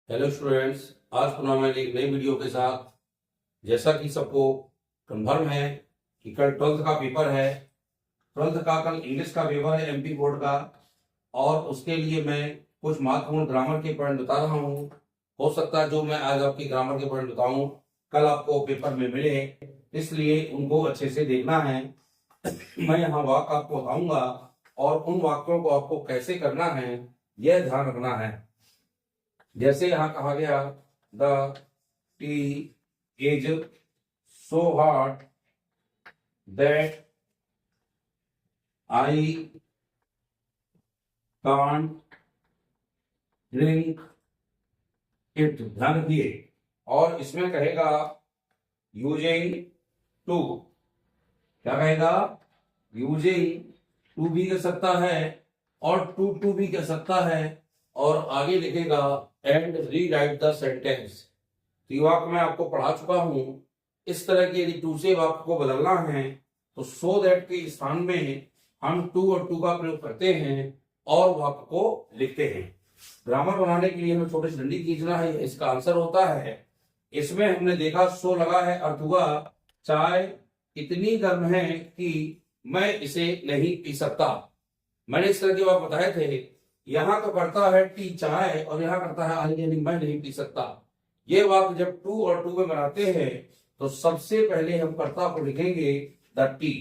Hello students, आज पुनः मैं एक नई वीडियो के साथ। जैसा कि सबको कन्फर्म है कि कल 12th का पेपर है। 12th का कल इंग्लिश का पेपर है एमपी बोर्ड का, और उसके लिए मैं कुछ महत्वपूर्ण ग्रामर के पॉइंट बता रहा हूँ। हो सकता है जो मैं आज आपकी ग्रामर के पॉइंट बताऊँ कल आपको पेपर में मिले, इसलिए उनको अच्छे से देखना है। मैं यहाँ वाक्य आपको बताऊंगा और उन वाक्यों को आपको कैसे करना है यह ध्यान रखना है। जैसे यहाँ कहा गया, the tea is so hot that I can't drink it. ध्यान रखिए। और इसमें कहेगा यूजिंग टू। क्या कहेगा? यूजिंग टू भी कह सकता है और टू भी कह सकता है, और आगे लिखेगा एंड रीराइट द सेंटेंस। तो ये वाक्य मैं आपको पढ़ा चुका हूं। इस तरह के यदि टू से वाक्य को बदलना है तो सो दैट के स्थान में हम टू और टू का प्रयोग करते हैं और वाक्य को लिखते हैं। ग्रामर बनाने के लिए हमें छोटे से डंडी खींचना है, इसका आंसर होता है। इसमें हमने देखा सो लगा है, अर्थ हुआ चाय इतनी गर्म है कि मैं इसे नहीं पी सकता। मैंने इस तरह के वाक्य बताए थे। यहाँ तो करता है टी चाय और यहाँ करता है आई यानी मैं नहीं पी सकता। ये वाक्य जब टू और टू में बनाते हैं तो सबसे पहले हम कर्ता को लिखेंगे द टी।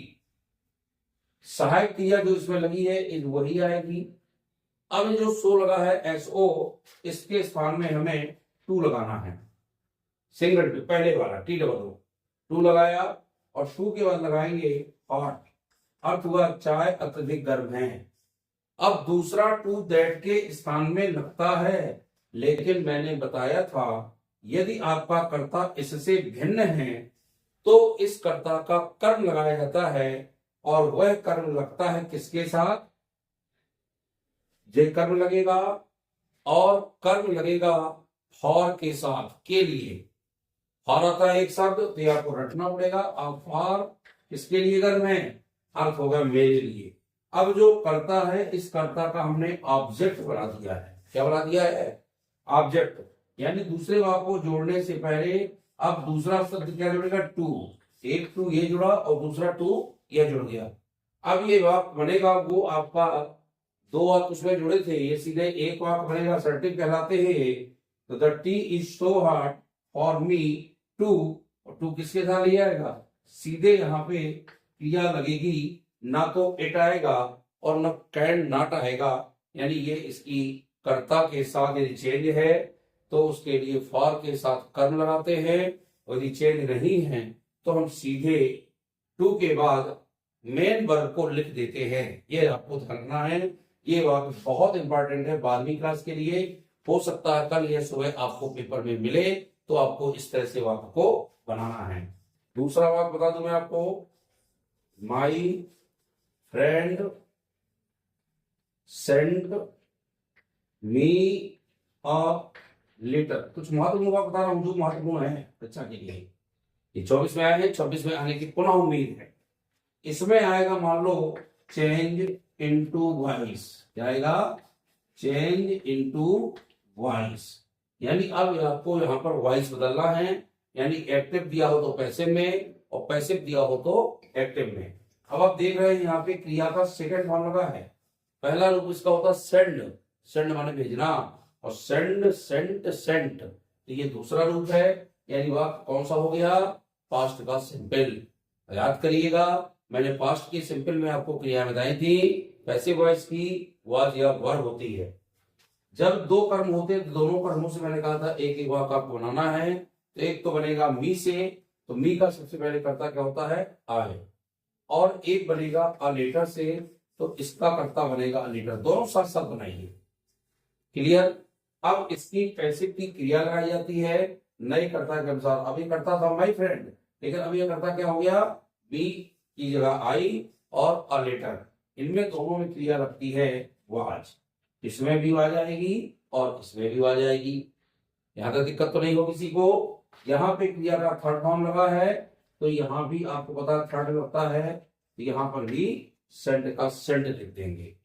सहायक क्रिया जो इसमें लगी है इस वही आएगी। अब जो सो लगा है एसओ, इसके स्थान में हमें टू लगाना है। सिंगल टू, पहले वाला टी डबल ओ, टू लगाया और टू के बाद लगाएंगे हॉट। अर्थ हुआ चाय अत्यधिक गर्म है। अब दूसरा टू दैट के स्थान में लगता है, लेकिन मैंने बताया था यदि आपका कर्ता इससे भिन्न है तो इस कर्ता का कर्म लगाया जाता है, और वह कर्म लगता है किसके साथ? जे कर्म लगेगा और कर्म लगेगा फॉर के साथ, के लिए। फॉर आता है एक शब्द तो ये आपको रटना पड़ेगा। अब फॉर किसके लिए कर्म है? अर्थ होगा मेरे लिए। अब जो कर्ता है इस कर्ता का हमने ऑब्जेक्ट बना दिया है। क्या बना दिया है? ऑब्जेक्ट। यानी दूसरे वाक्य को जोड़ने से पहले अब दूसरा शब्द क्या जुड़ेगा? टू। एक टू ये जुड़ा और दूसरा टू ये जुड़ गया। अब ये वाक्य बनेगा, वो आपका दो वाक्य उसमें जुड़े थे, ये सीधे एक वाक्य बनेगा। सर्टिव कहलाते हैं। तो the tea is so hot for me too, और टू किसके साथ लिया जाएगा? सीधे यहाँ पे क्रिया लगेगी, ना तो इट आएगा और न कैन नॉट आएगा। यानी ये इसकी कर्ता के साथ यदि चेंज है तो उसके लिए फॉर के साथ कर्म लगाते हैं, और यदि चेंज नहीं है तो हम सीधे टू के बाद मेन वर्ब को लिख देते हैं। ये आपको ध्यान रखना है। ये वाक्य बहुत इंपॉर्टेंट है 12वीं क्लास के लिए। हो सकता है कल या सुबह आपको पेपर में मिले तो आपको इस तरह से वाक्य को बनाना है। दूसरा वाक्य बता दूं मैं आपको, my friend send me a letter. कुछ महत्वपूर्ण वाक्य बता रहा हूं जो महत्वपूर्ण है परीक्षा के लिए। ये 24 में आए हैं, 26 में आने की पुनः उम्मीद है। इसमें आएगा मान लो चेंज इनटू वॉइस। क्या आएगा? Change into voice. यानी अब आपको यहाँ पर वॉइस बदलना है। यानी एक्टिव दिया हो तो पैसिव में और पैसिव दिया हो तो एक्टिव में। अब आप देख रहे हैं यहाँ पे क्रिया का सेकंड फॉर्म लगा है। पहला रूप इसका होता है सेंड। सेंड माने भेजना, और सेंड सेंट सेंट, तो ये दूसरा रूप है। यानी वाक्य कौन सा हो गया? पास्ट का सिंपल। याद करिएगा, मैंने पास्ट की सिंपल में आपको क्रिया बताई थी। पैसिव वॉइस की वाज या वर्ब होती है। जब दो कर्म होते हैं तो दोनों कर्मों से मैंने कहा था एक एक वाक्य आपको बनाना है। तो एक तो बनेगा मी से, तो मी का सबसे पहले कर्ता क्या होता है? आई। और एक बनेगा अ लेटर से, तो इसका कर्ता बनेगा अ लेटर। दोनों साथ साथ बनाइए। क्लियर? अब इसकी पैसिव की क्रिया लगाई जाती है नए कर्ता के अनुसार। अभी कर्ता था माई फ्रेंड, लेकिन अभी यह कर्ता क्या हो गया? बी की जगह आई और अ लेटर। इनमें दोनों में क्रिया लगती है वाज। इसमें भी वाज आएगी और इसमें भी वाज आएगी। यहां तक दिक्कत तो नहीं हो किसी को। यहाँ पे क्रिया का थर्ड फॉर्म लगा है, तो यहाँ भी आपको पता थर्ड लगता है, तो यहाँ पर भी सेंड का सेंड लिख देंगे।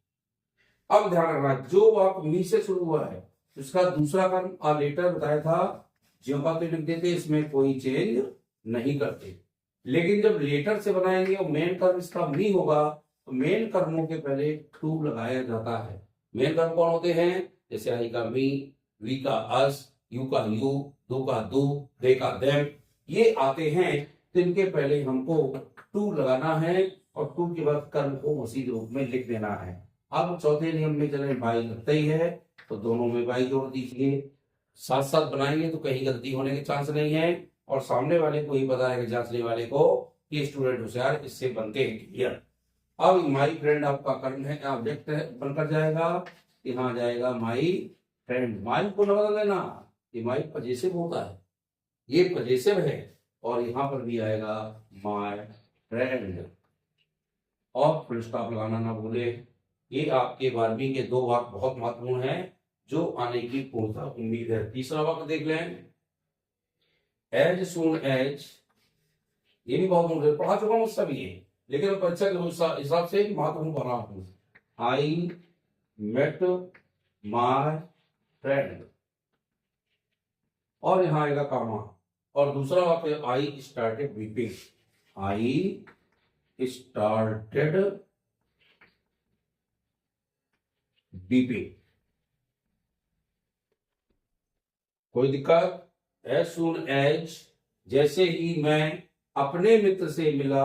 अब ध्यान रखना, जो वाक्य मी से शुरू हुआ है उसका दूसरा कर्म आ लेटर बताया था, ज्यों का तो लिख देते, इसमें कोई चेंज नहीं करते। लेकिन जब लेटर से बनाएंगे और मेन कर्म इसका मी होगा, तो मेन कर्मों के पहले टू लगाया जाता है। मेन कर्म कौन होते हैं? जैसे आई का मी, वी का अस, यू का यू, दो का दो, दे का देम, ये आते हैं। तो इनके पहले हमको टू लगाना है और टू के बाद कर्म को उसी रूप में लिख देना है। अब चौथे नियम में चले, बाई लगता ही है तो दोनों में बाई जोड़ दीजिए। साथ साथ बनाएंगे तो कहीं गलती होने के चांस नहीं है, और सामने वाले को ही पता है कि जांचने वाले को कि स्टूडेंट होशियार, इससे बनते हैं क्लियर। अब माई फ्रेंड आपका कर्म है, ऑब्जेक्ट बनकर जाएगा, यहाँ जाएगा माई फ्रेंड। माई को लगा लेना, ये माई पजेसिव होता है, ये पजेसिव है, और यहाँ पर भी आएगा माई फ्रेंड। और फुल स्टॉप लगाना ना भूले। ये आपके 12वीं के 2 वाक्य बहुत महत्वपूर्ण हैं, जो आने की पूर्णता उम्मीद है। तीसरा वाक्य देख लें, एज सून एज, ये भी बहुत महत्वपूर्ण, पढ़ा चुका हूँ सभी ये, लेकिन परीक्षा के हिसाब से महत्वपूर्ण पढ़ा हूँ। आई मेट माय फ्रेंड, और यहाँ आएगा कामा। और दूसरा वाक्य, I started weeping, I started weeping. कोई दिक्कत? एज सून एज, जैसे ही मैं अपने मित्र से मिला,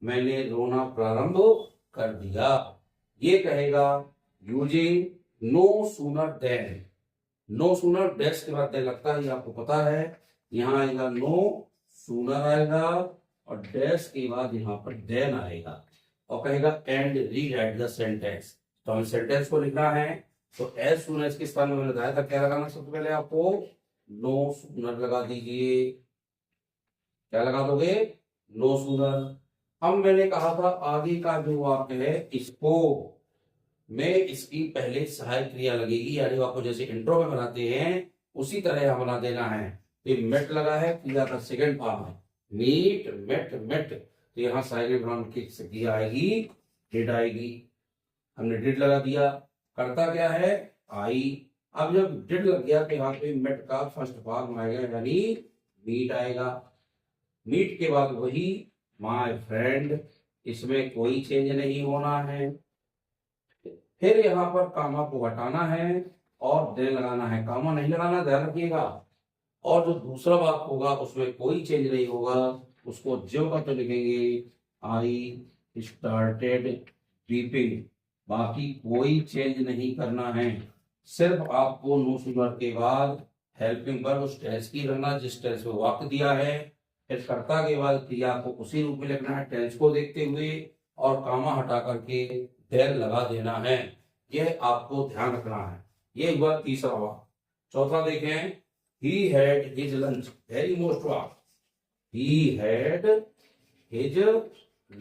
मैंने रोना प्रारंभ कर दिया। ये कहेगा using no sooner than. No sooner dash के बाद देन लगता है, ये आपको पता है। यहाँ आएगा नो सूनर आएगा, और डैश के बाद यहाँ पर देन आएगा, और कहेगा एंड रीराइट द सेंटेंस। तो हमें सेंटेंस को लिखना है, तो एज सून एज के स्थान में मैंने बताया था क्या लगाना, सबसे पहले आपको नो सूनर लगा दीजिए। क्या लगा दोगे? No sooner. अब मैंने कहा था आगे का जो वाक्य है, इसको में इसकी पहले सहायक क्रिया लगेगी, यानी आपको जैसे इंट्रो में बनाते हैं उसी तरह हम बना देना है। तो मेट लगा है, क्रिया का सेकंड फॉर्म है, मीट मेट मेट, तो यहाँ सहायक ग्राउंड की क्रिया आएगी, डिड आएगी। हमने डिड लगा दिया, करता क्या है? आई। अब जब डिड लग गया तो यहाँ पे मेट का फर्स्ट फॉर्म आएगा, यानी मीट आएगा। मीट के बाद वही माय फ्रेंड, इसमें कोई चेंज नहीं होना है। फिर यहाँ पर कामा को हटाना है और देन लगाना है, कामा नहीं लगाना, ध्यान रखिएगा। और जो दूसरा वाक्य होगा उसमें कोई चेंज नहीं होगा, उसको ज्यों का तो लिखेंगे, आई स्टार्टेड वीपिंग। बाकी कोई चेंज नहीं करना है, सिर्फ आपको नो सूनर के बाद हेल्पिंग वर्ब उस टेंस की रखना जिस टेंस में वाक्य दिया है। फिर कर्ता के बाद क्रिया को उसी रूप में लिखना है टेंस को देखते हुए, और कामा हटा करके देन लगा देना है। यह आपको ध्यान रखना है। ये हुआ तीसरा वाक्य। चौथा देखें, he had his lunch, very most वाक्य, he had his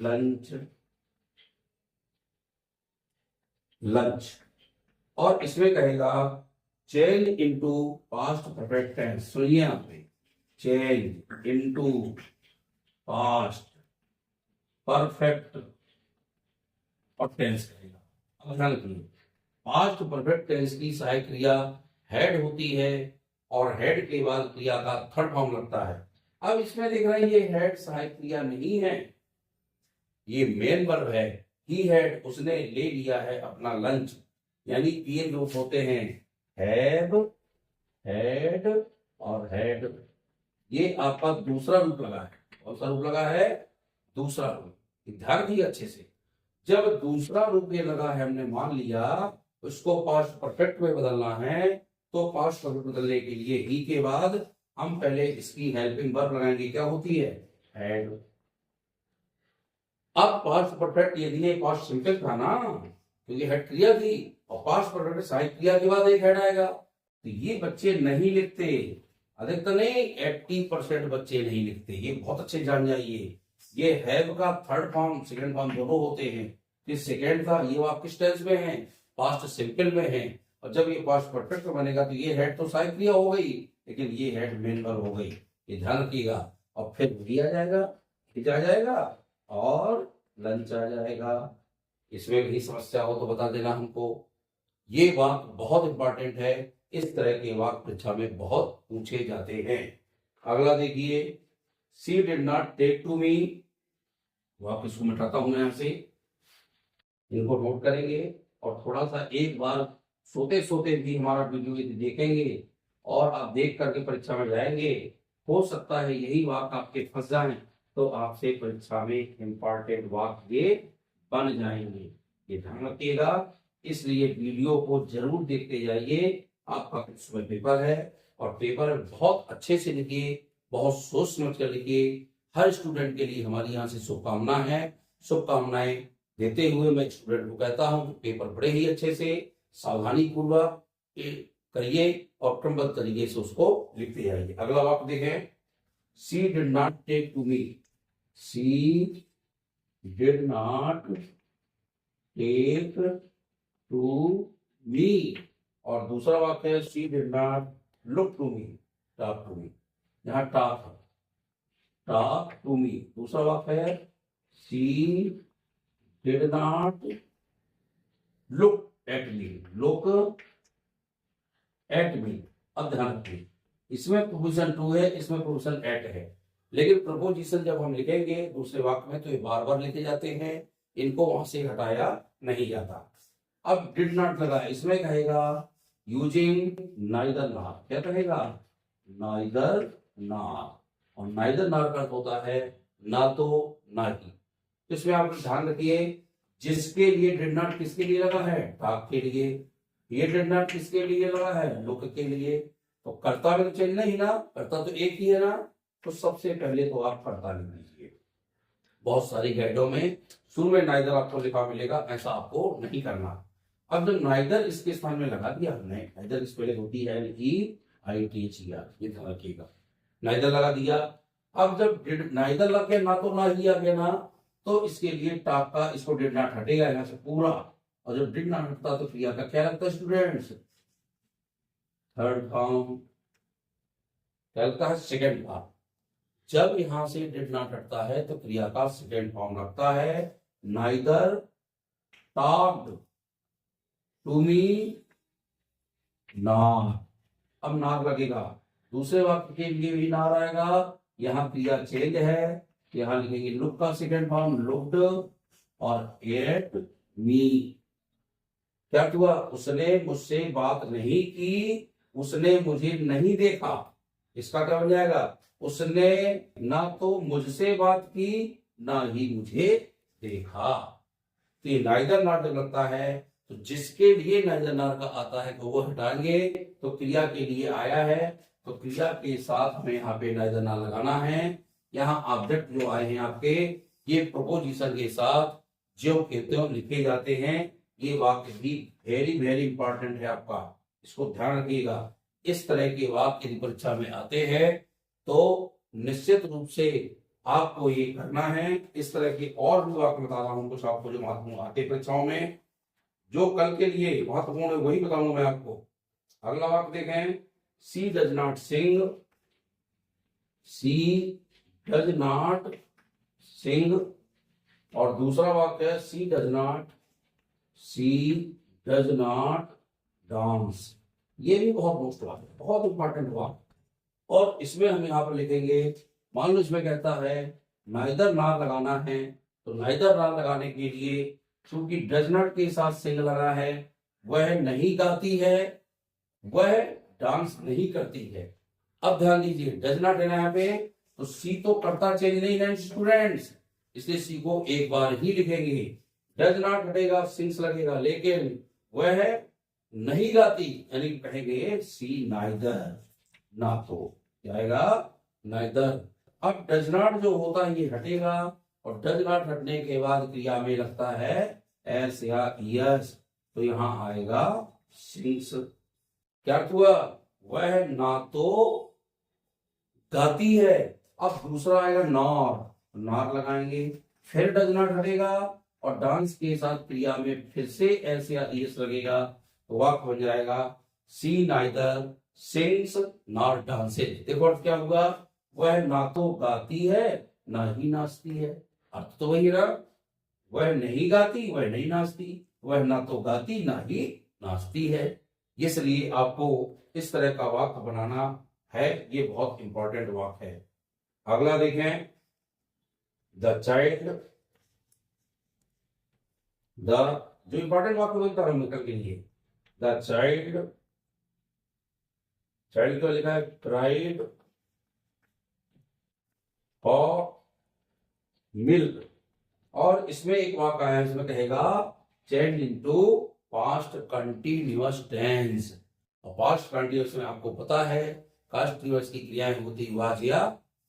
lunch, lunch. और इसमें कहेगा change into past perfect tense. सुनिए आप में, चेंज इनटू पास्ट परफेक्ट और टेंस करेगा। अब ध्यान रखिए, पास्ट परफेक्ट टेंस की सहायक क्रिया हैड होती है, और हेड के बाद क्रिया का थर्ड फॉर्म लगता है। अब इसमें देख रहे हैं ये हेड सहायक क्रिया नहीं है, ये मेन वर्ब है। ही हैड, उसने ले लिया है अपना लंच, यानी 3 रूप होते हैं, हैव, हैड और हैड। ये आपका दूसरा रूप लगा है। कौन सा रूप लगा है? दूसरा रूप। ध्यान दिए अच्छे से, जब दूसरा रूप ये लगा है, हमने मान लिया उसको पास्ट परफेक्ट में बदलना है, तो पास्ट परफेक्ट बदलने के लिए ही के बाद हम पहले इसकी हेल्पिंग वर्ब लगाएंगे, क्या होती है? हैड। अब पास्ट परफेक्ट यदि पास्ट सिंपल था ना, क्योंकि हेड क्रिया थी, और पास्ट परफेक्ट सहायक क्रिया के बाद एक हेड आएगा, तो ये बच्चे नहीं लिखते, अधिकतर नहीं 80% बच्चे नहीं लिखते। ये बहुत अच्छे जान जाइए, ये हैव का थर्ड फॉर्म सेकंड फॉर्म दोनों होते हैं। ये सेकंड था, ये आप किस टेंस में है? पास्ट सिंपल में है। और जब ये पास्ट परफेक्ट बनेगा तो ये हेड तो सहायक क्रिया हो गई, लेकिन ये हेड मेन वर्ब हो गई, ये ध्यान रखिएगा। और फिर भी आ जाएगा, आ जाएगा और लंच आ जाएगा। इसमें भी समस्या हो तो बता देना हमको। ये बात बहुत इंपॉर्टेंट है, इस तरह के वाक्य परीक्षा में बहुत पूछे जाते हैं। अगला देखिए, she did not take to me, वापस को मिटाता हूं मैं यहां से, इनको नोट करेंगे और थोड़ा सा एक बार सोते सोते भी हमारा वीडियो यदि देखेंगे और आप देख करके परीक्षा में जाएंगे, हो सकता है यही वाक्य आपके फंस जाए, तो आपसे परीक्षा में इंपॉर्टेंट वाक्य ये बन जाएंगे। ये ध्यान रखिएगा, इसलिए वीडियो को जरूर देखते जाइए। आपका सुबह पेपर है और पेपर बहुत अच्छे से लिखिए, बहुत सोच समझ कर लिखिए। हर स्टूडेंट के लिए हमारी यहाँ से शुभकामना है। शुभकामनाएं देते हुए मैं स्टूडेंट को कहता हूँ पेपर बड़े ही अच्छे से सावधानी पूर्वक करिए और क्रमबद्ध तरीके से उसको लिखते जाइए। अगला वाक्य देखें, she did not take to me, she did not take to me. और दूसरा वाक्य है, she did not look to me, talk to me, यहाँ टॉक है, टॉक टू मी। दूसरा वाक्य है, she did not look at me, look at me. अब ध्यान रखिए, इसमें प्रोपोजिशन टू है, इसमें प्रोपोजिशन एट है, लेकिन प्रपोजिशन जब हम लिखेंगे दूसरे वाक्य में तो ये बार बार लिखे जाते हैं, इनको वहां से हटाया नहीं जाता। अब डिड नॉट लगा, इसमें कहेगा यूजिंग नाइदर नॉर, क्या कहेगा, नाइदर नॉर, और नाइदर नॉर का अर्थ होता है ना तो ना ही। तो इसमें आप ध्यान रखिए, जिसके लिए डिड नॉट किसके लिए लगा है, टॉक के लिए, ये डिड नॉट किसके लिए लगा है, लुक के लिए। तो कर्ता में तो चेंज नहीं ना, कर्ता तो एक ही है ना, तो सबसे पहले तो आप कर्ता लिख लीजिए। बहुत सारी गाइडों में शुरू में नाइदर आपको लिखा मिलेगा, ऐसा आपको नहीं करना। अब जब नाइदर इसके स्थान में लगा दिया हमने, नाइदर इस पहले होती है NEITHER, ये ध्यान रखिएगा, नाइदर लगा दिया। अब जब नाइदर लग गया, ना तो ना ही आ गया ना, तो इसके लिए टॉक का इसको डिड नॉट हटेगा यहाँ से पूरा, और जब डिड नॉट हटता तो क्रिया का क्या लगता है स्टूडेंट्स, थर्ड फॉर्म, क्या लगता है, सेकेंड फॉर्म। जब यहां से डिड नॉट हटता है तो क्रिया का सेकेंड फॉर्म लगता है, neither talked to me nor. अब नॉर लगेगा, दूसरे वाक्य के लिए भी नॉर आएगा, यहाँ क्रिया चेंज है, यहाँ लिखेंगे लुक का सेकेंड फॉर्म लुक्ड, और एट मी। क्या हुआ, उसने मुझसे बात नहीं की, उसने मुझे नहीं देखा, इसका क्या बन जाएगा, उसने ना तो मुझसे बात की ना ही मुझे देखा। तो ये नाइदर नॉट जब लगता है तो जिसके लिए नाइदर नॉट का आता है तो वो हटाएंगे, तो क्रिया के लिए आया है तो क्रिया के साथ हमें यहाँ पे नाइदर नॉट लगाना है। यहाँ ऑब्जेक्ट जो आए हैं आपके, ये प्रोपोजिशन के साथ जो कहते हो लिखे जाते हैं। ये वाक्य भी वेरी वेरी इंपॉर्टेंट है आपका, इसको ध्यान रखिएगा। इस तरह के वाक्य यदि परीक्षा में आते हैं तो निश्चित रूप से आपको ये करना है। इस तरह के और भी वाक्य बता रहा हूं कुछ आपको जो महत्वपूर्ण आते परीक्षाओं में, जो कल के लिए महत्वपूर्ण है वही बताऊंगा मैं आपको। अगला वाक्य देखें, she does not sing, she does not sing. और दूसरा वाक्य है, सी डज नॉट डांस। ये भी बहुत मोस्ट वाक्य, बहुत इंपॉर्टेंट वाक्य, और इसमें हम यहाँ पर लिखेंगे, मान लो इसमें कहता है नाइदर नॉट लगाना है, तो नाइदर नॉट लगाने के लिए क्योंकि डज नॉट के साथ सिंग लगा है, वह नहीं गाती है, वह डांस नहीं करती है। अब ध्यान दीजिए, डज नॉट लेना है यहाँ पे, तो सी तो करता चेंज नहीं है स्टूडेंट्स, इसलिए सी को एक बार ही लिखेंगे। डज नॉट हटेगा, सिंग्स लगेगा, लेकिन वह नहीं गाती, यानी कहेंगे सी नाइदर, ना तो क्या आएगा, नाइदर। अब डज नॉट जो होता है ये हटेगा, और डज नॉट हटने के बाद क्रिया में लगता है एस या यस, तो यहां आएगा सिंग्स। क्या हुआ, वह ना तो गाती है। अब दूसरा आएगा नॉर, नॉर लगाएंगे, फिर डज नॉट हटेगा और डांस के साथ क्रिया में फिर से एस या यस लगेगा, तो वाक्य बन जाएगा सी नाइदर सिंग्स नॉट डांसेस। देखो क्या हुआ, वह ना तो गाती है ना ही नाचती है, अर्थ तो वही रहा, वह नहीं गाती वह नहीं नाचती, वह ना तो गाती ना ही नाचती है। इसलिए आपको इस तरह का वाक्य बनाना है, ये बहुत इंपॉर्टेंट वाक्य है। अगला देखें, द चाइल्ड, द, जो इंपॉर्टेंट वाक्य बनता है निकल के लिए, द चाइल्ड, चाइल्ड को लिखा है क्राइड फॉर मिल्क, और इसमें एक वाक्य है, इसमें कहेगा change into past continuous tense. और पास्ट कंटिन्यूअस में आपको पता है कंटिन्यूअस की क्रियाएं होती वाज या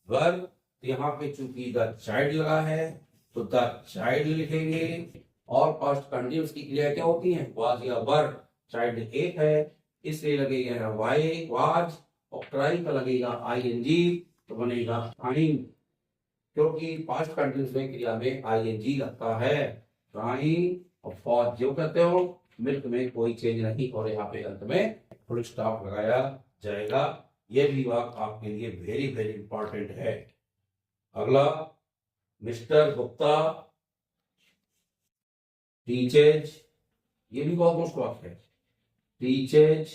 वर, तो यहाँ पे चूंकि द चाइल्ड लगा है तो द चाइल्ड लिखेंगे, और पास्ट कंटिन्यूअस की क्रिया क्या होती है, वाज या वर। चाइल्ड एक है इसलिए लगेगा वाई वाज, और क्राई का लगेगा आईएनजी, तो बनेगा क्राइंग, क्योंकि पास्ट कंटिन्यूअस में क्रिया में आईएनजी लगता है। क्राइंग और फॉर जो कहते हो, मिल्क में कोई चेंज नहीं, और यहाँ पे अंत में फुल स्टॉप लगाया जाएगा। यह भी वाक्य आपके लिए वेरी वेरी इंपॉर्टेंट है। अगला, मिस्टर गुप्ता टीचेज, ये भी बहुत मुश्किल वाक्य है। टीचेज,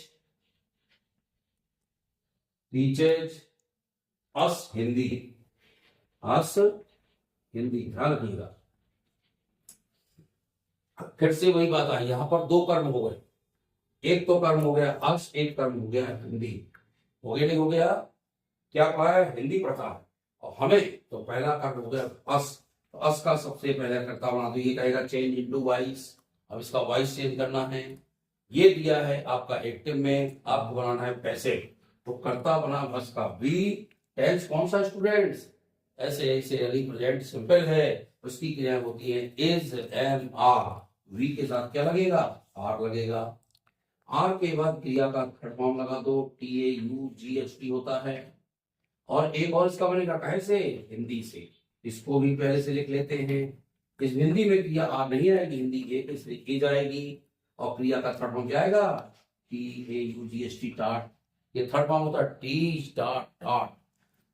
टीचेज अस हिंदी, अस हिंदी, ध्यान रखिएगा। फिर से वही बात आई, यहां पर दो कर्म हो गए, एक तो कर्म हो गया अस, एक कर्म हो गया हिंदी। हो गया नहीं हो गया, क्या कहा है, हिंदी प्रथा, और हमें तो पहला कर्म हो गया अस, तो अस का सबसे पहले कर्ता बना दो, ये कहेगा चेंज इनटू वॉइस। अब इसका वॉइस चेंज करना है, ये दिया है आपका एक्टिव में, आपको बनाना है पैसे, तो कर्ता बना बस का बी, टेंस कौन सा स्टूडेंट्स, ऐसे ऐसे अली प्रेजेंट सिंपल है, उसकी क्रिया होती है इज एम आर, वी के साथ क्या लगेगा, आर लगेगा। आर के बाद क्रिया का थर्ड फॉर्म लगा दो, T A you ji H T होता है, और एक और इसका बनेगा कहे से, हिंदी से, इसको भी पहले से लिख लेते हैं। इस हिंदी में क्रिया आर नहीं आएगी, हिंदी एक इसलिए की जाएगी, और क्रिया का थर्ड फॉर्म क्या आएगा, T A you ji H T टाट, ये थर्ड फॉर्म होता है टी स्टार्ट टाट।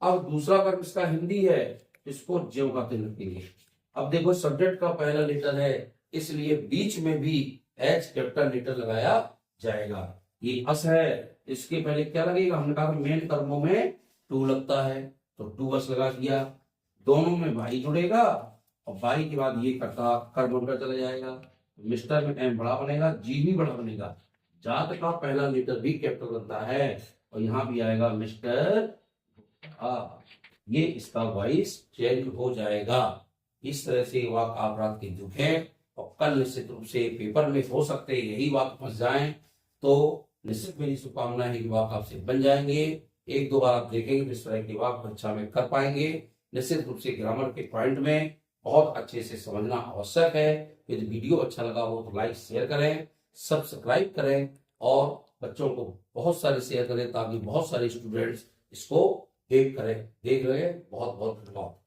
अब दूसरा कर्म इसका हिंदी है, इसको ज्यों का चिन्ह रखेंगे। अब देखो सब्जेक्ट का पहला लेटर है, इसलिए बीच में भी एच कैपिटल लेटर लगाया जाएगा। ये अस है, इसके पहले क्या लगेगा, हमने कहा मेन कर्मों में टू लगता है, तो टू अस लगा दिया, दोनों में भाई जुड़ेगा, और भाई के बाद ये करता कर्म उनका चला जाएगा। मिस्टर में एम बड़ा बनेगा, जी भी बड़ा बनेगा, जात का पहला लेटर भी कैपिटल बनता है, और यहाँ भी आएगा मिस्टर, ये इसका वॉइस चेंज हो जाएगा। इस तरह से वाक्य आप रात के लिखें, और कल निश्चित रूप से पेपर में हो सकते हैं यही वाक्य फंस जाएं, तो निश्चित मेरी शुभकामना है कि वाक्य आपसे बन जाएंगे। एक दो बार आप देखेंगे इस तरह के वाक्य परीक्षा में कर पाएंगे। निश्चित रूप से ग्रामर के पॉइंट में बहुत अच्छे से समझना आवश्यक है। यदि वीडियो अच्छा लगा हो तो लाइक शेयर करें, सब्सक्राइब करें, और बच्चों को बहुत सारे शेयर करें, ताकि बहुत सारे स्टूडेंट्स इसको देख रहे। बहुत बहुत धन्यवाद।